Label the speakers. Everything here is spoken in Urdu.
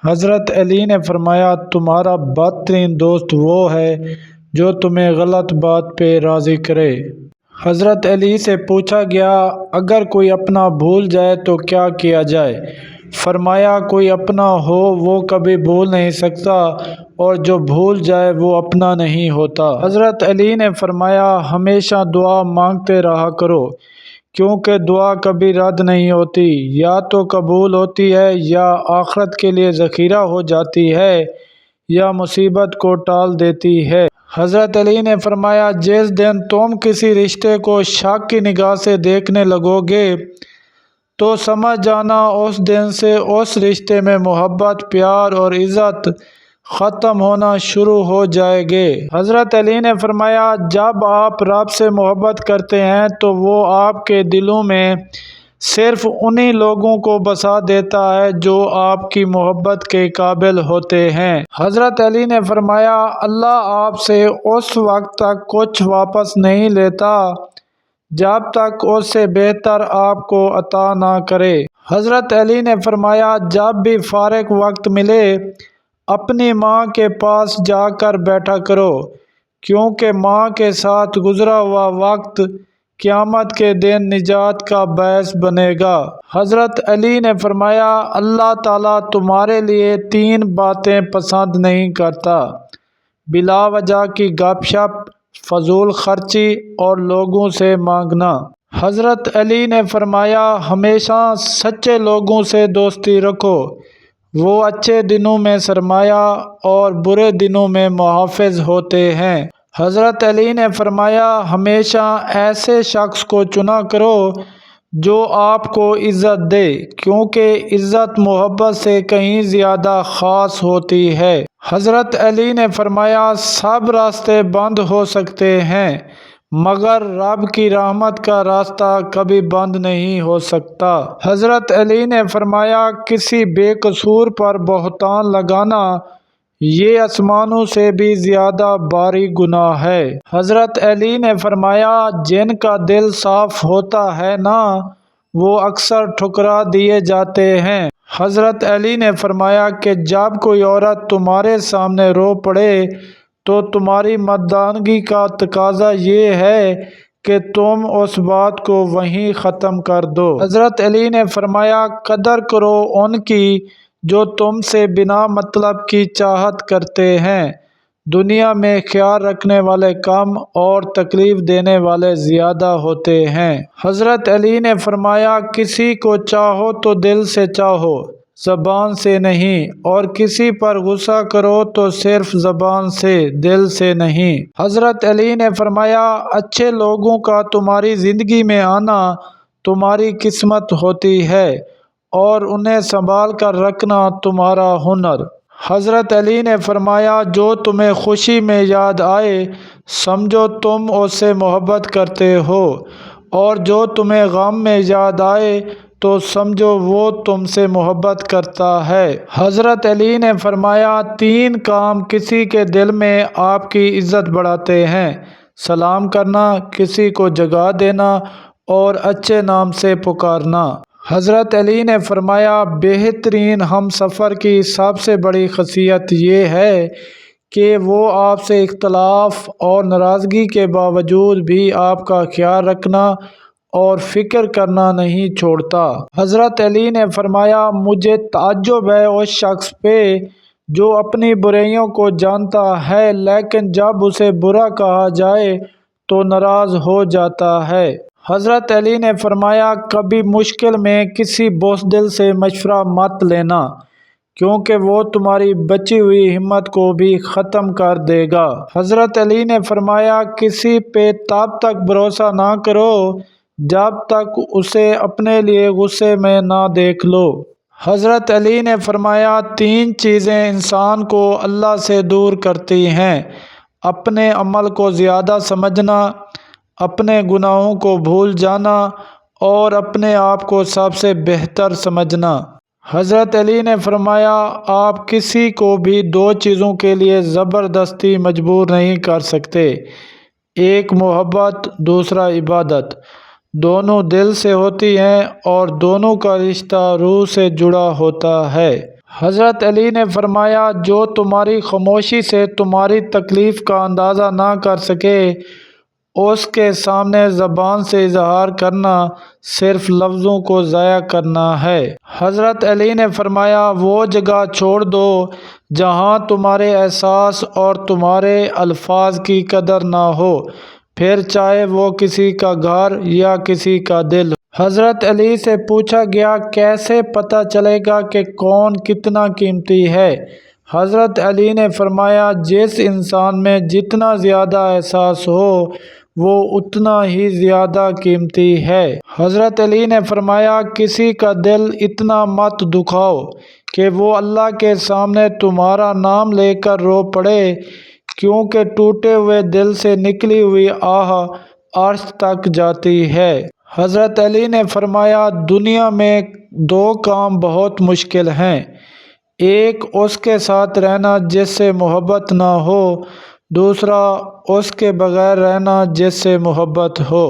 Speaker 1: حضرت علی نے فرمایا تمہارا بدترین دوست وہ ہے جو تمہیں غلط بات پہ راضی کرے۔ حضرت علی سے پوچھا گیا اگر کوئی اپنا بھول جائے تو کیا کیا جائے؟ فرمایا کوئی اپنا ہو وہ کبھی بھول نہیں سکتا اور جو بھول جائے وہ اپنا نہیں ہوتا۔ حضرت علی نے فرمایا ہمیشہ دعا مانگتے رہا کرو کیونکہ دعا کبھی رد نہیں ہوتی، یا تو قبول ہوتی ہے یا آخرت کے لیے ذخیرہ ہو جاتی ہے یا مصیبت کو ٹال دیتی ہے۔ حضرت علی نے فرمایا جس دن تم کسی رشتے کو شک کی نگاہ سے دیکھنے لگو گے تو سمجھ جانا اس دن سے اس رشتے میں محبت، پیار اور عزت ختم ہونا شروع ہو جائے گے۔ حضرت علی نے فرمایا جب آپ رب سے محبت کرتے ہیں تو وہ آپ کے دلوں میں صرف انہی لوگوں کو بسا دیتا ہے جو آپ کی محبت کے قابل ہوتے ہیں۔ حضرت علی نے فرمایا اللہ آپ سے اس وقت تک کچھ واپس نہیں لیتا جب تک اس سے بہتر آپ کو عطا نہ کرے۔ حضرت علی نے فرمایا جب بھی فارغ وقت ملے اپنی ماں کے پاس جا کر بیٹھا کرو کیونکہ ماں کے ساتھ گزرا ہوا وقت قیامت کے دن نجات کا باعث بنے گا۔ حضرت علی نے فرمایا اللہ تعالیٰ تمہارے لیے 3 باتیں پسند نہیں کرتا، بلا وجہ کی گپ شپ، فضول خرچی اور لوگوں سے مانگنا۔ حضرت علی نے فرمایا ہمیشہ سچے لوگوں سے دوستی رکھو، وہ اچھے دنوں میں سرمایہ اور برے دنوں میں محافظ ہوتے ہیں۔ حضرت علی نے فرمایا ہمیشہ ایسے شخص کو چنا کرو جو آپ کو عزت دے کیونکہ عزت محبت سے کہیں زیادہ خاص ہوتی ہے۔ حضرت علی نے فرمایا سب راستے بند ہو سکتے ہیں مگر رب کی رحمت کا راستہ کبھی بند نہیں ہو سکتا۔ حضرت علی نے فرمایا کسی بے قصور پر بہتان لگانا یہ آسمانوں سے بھی زیادہ بھاری گناہ ہے۔ حضرت علی نے فرمایا جن کا دل صاف ہوتا ہے نا وہ اکثر ٹھکرا دیے جاتے ہیں۔ حضرت علی نے فرمایا کہ جب کوئی عورت تمہارے سامنے رو پڑے تو تمہاری مردانگی کا تقاضا یہ ہے کہ تم اس بات کو وہیں ختم کر دو۔ حضرت علی نے فرمایا قدر کرو ان کی جو تم سے بنا مطلب کی چاہت کرتے ہیں، دنیا میں خیال رکھنے والے کم اور تکلیف دینے والے زیادہ ہوتے ہیں۔ حضرت علی نے فرمایا کسی کو چاہو تو دل سے چاہو، زبان سے نہیں، اور کسی پر غصہ کرو تو صرف زبان سے، دل سے نہیں۔ حضرت علی نے فرمایا اچھے لوگوں کا تمہاری زندگی میں آنا تمہاری قسمت ہوتی ہے اور انہیں سنبھال کر رکھنا تمہارا ہنر۔ حضرت علی نے فرمایا جو تمہیں خوشی میں یاد آئے سمجھو تم اس سے محبت کرتے ہو اور جو تمہیں غم میں یاد آئے تو سمجھو وہ تم سے محبت کرتا ہے۔ حضرت علی نے فرمایا 3 کام کسی کے دل میں آپ کی عزت بڑھاتے ہیں، سلام کرنا، کسی کو جگہ دینا اور اچھے نام سے پکارنا۔ حضرت علی نے فرمایا بہترین ہم سفر کی سب سے بڑی خاصیت یہ ہے کہ وہ آپ سے اختلاف اور ناراضگی کے باوجود بھی آپ کا خیال رکھنا اور فکر کرنا نہیں چھوڑتا۔ حضرت علی نے فرمایا مجھے تعجب ہے اس شخص پہ جو اپنی برائیوں کو جانتا ہے لیکن جب اسے برا کہا جائے تو ناراض ہو جاتا ہے۔ حضرت علی نے فرمایا کبھی مشکل میں کسی بزدل سے مشورہ مت لینا کیونکہ وہ تمہاری بچی ہوئی ہمت کو بھی ختم کر دے گا۔ حضرت علی نے فرمایا کسی پہ تب تک بھروسہ نہ کرو جب تک اسے اپنے لیے غصے میں نہ دیکھ لو۔ حضرت علی نے فرمایا 3 چیزیں انسان کو اللہ سے دور کرتی ہیں، اپنے عمل کو زیادہ سمجھنا، اپنے گناہوں کو بھول جانا اور اپنے آپ کو سب سے بہتر سمجھنا۔ حضرت علی نے فرمایا آپ کسی کو بھی 2 چیزوں کے لیے زبردستی مجبور نہیں کر سکتے، ایک محبت، دوسرا عبادت، دونوں دل سے ہوتی ہیں اور دونوں کا رشتہ روح سے جڑا ہوتا ہے۔ حضرت علی نے فرمایا جو تمہاری خاموشی سے تمہاری تکلیف کا اندازہ نہ کر سکے اس کے سامنے زبان سے اظہار کرنا صرف لفظوں کو ضائع کرنا ہے۔ حضرت علی نے فرمایا وہ جگہ چھوڑ دو جہاں تمہارے احساس اور تمہارے الفاظ کی قدر نہ ہو، پھر چاہے وہ کسی کا گھر یا کسی کا دل ہو۔ حضرت علی سے پوچھا گیا کیسے پتہ چلے گا کہ کون کتنا قیمتی ہے؟ حضرت علی نے فرمایا جس انسان میں جتنا زیادہ احساس ہو وہ اتنا ہی زیادہ قیمتی ہے۔ حضرت علی نے فرمایا کسی کا دل اتنا مت دکھاؤ کہ وہ اللہ کے سامنے تمہارا نام لے کر رو پڑے، کیونکہ ٹوٹے ہوئے دل سے نکلی ہوئی آہ عرش تک جاتی ہے۔ حضرت علی نے فرمایا دنیا میں دو کام بہت مشکل ہیں، ایک اس کے ساتھ رہنا جس سے محبت نہ ہو، دوسرا اس کے بغیر رہنا جس سے محبت ہو۔